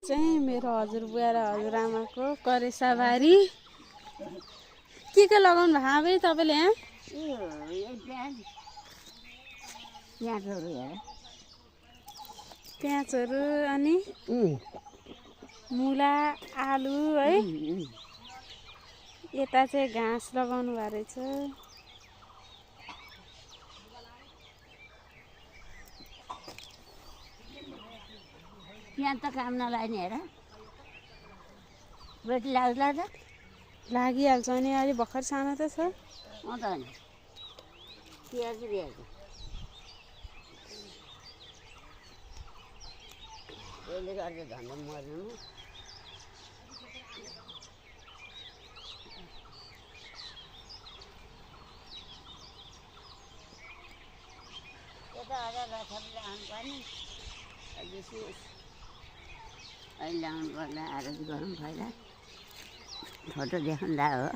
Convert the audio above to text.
चाहिँ मेरो हजुरबुवा र हजुरआमाको करेसाबारी के लगाउनु भएको आबै तपाईँले यहाँ प्याजहरू अनि मुला आलु है यता चाहिँ घाँस लगाउनु भएको रहेछ यहाँ त काम नलाग्ने हेर बेटी लाग्ला त लागिहाल्छ नि अलि भर्खर सानो त छ त नि प्याज ल्याएको यसले गर्दा झन्डै मर्नु यता आएर रथहरू ल्याउनु पर्ने बेसी अहिले ल्याउनु पर्ला आएर गरौँ पहिला फोटो देखाउँदा हो